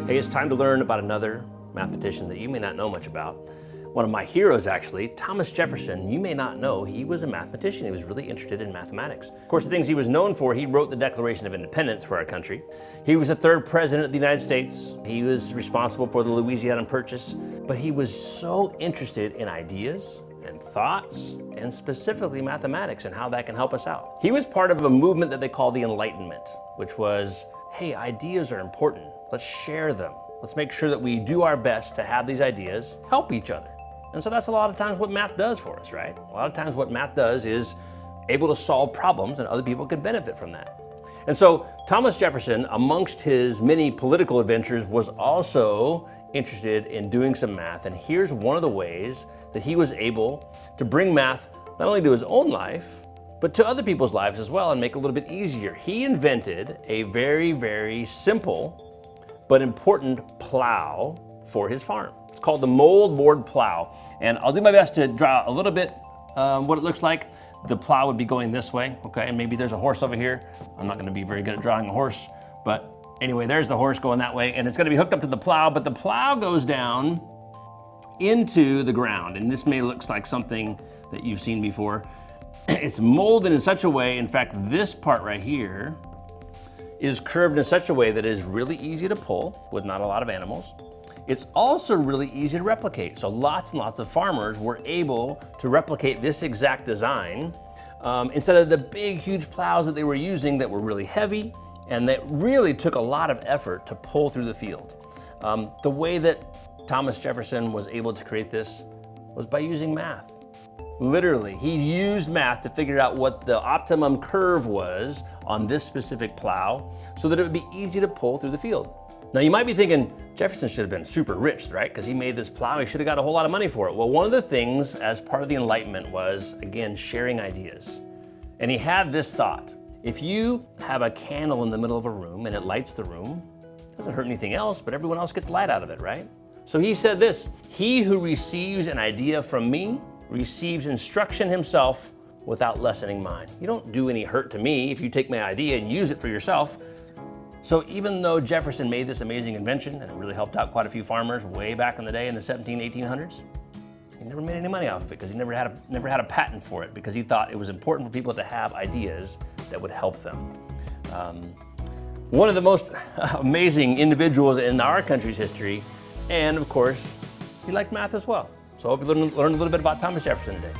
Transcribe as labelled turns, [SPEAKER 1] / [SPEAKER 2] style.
[SPEAKER 1] Hey, it's time to learn about another mathematician that you may not know much about. One of my heroes, actually, Thomas Jefferson. You may not know he was a mathematician. He was really interested in mathematics. Of course, the things he was known for, he wrote the Declaration of Independence for our country. He was the third president of the United States. He was responsible for the Louisiana Purchase. But he was so interested in ideas and thoughts, and specifically mathematics and how that can help us out. He was part of a movement that they call the Enlightenment, which was, hey, ideas are important. Let's share them. Let's make sure that we do our best to have these ideas help each other. And so that's a lot of times what math does for us, right? A lot of times what math does is able to solve problems and other people can benefit from that. And so Thomas Jefferson, amongst his many political adventures, was also interested in doing some math. And here's one of the ways that he was able to bring math not only to his own life, but to other people's lives as well and make it a little bit easier. He invented a very, very simple but important plow for his farm. It's called the mold board plow. And I'll do my best to draw a little bit what it looks like. The plow would be going this way, okay? And maybe there's a horse over here. I'm not gonna be very good at drawing a horse, but anyway, there's the horse going that way, and it's gonna be hooked up to the plow, but the plow goes down into the ground. And this may look like something that you've seen before. It's molded in such a way, in fact, this part right here is curved in such a way that it is really easy to pull with not a lot of animals. It's also really easy to replicate. So lots and lots of farmers were able to replicate this exact design instead of the big, huge plows that they were using that were really heavy and that really took a lot of effort to pull through the field. The way that Thomas Jefferson was able to create this was by using math. Literally, he used math to figure out what the optimum curve was on this specific plow so that it would be easy to pull through the field. Now you might be thinking, Jefferson should have been super rich, right? Because he made this plow, he should have got a whole lot of money for it. Well, one of the things as part of the Enlightenment was, again, sharing ideas. And he had this thought: if you have a candle in the middle of a room and it lights the room, it doesn't hurt anything else, but everyone else gets light out of it, right? So he said this: he who receives an idea from me receives instruction himself without lessening mine. You don't do any hurt to me if you take my idea and use it for yourself. So even though Jefferson made this amazing invention and it really helped out quite a few farmers way back in the day in the 1800s, he never made any money off of it because he never had a patent for it, because he thought it was important for people to have ideas that would help them. One of the most amazing individuals in our country's history, and of course, he liked math as well. So I hope you learned a little bit about Thomas Jefferson today.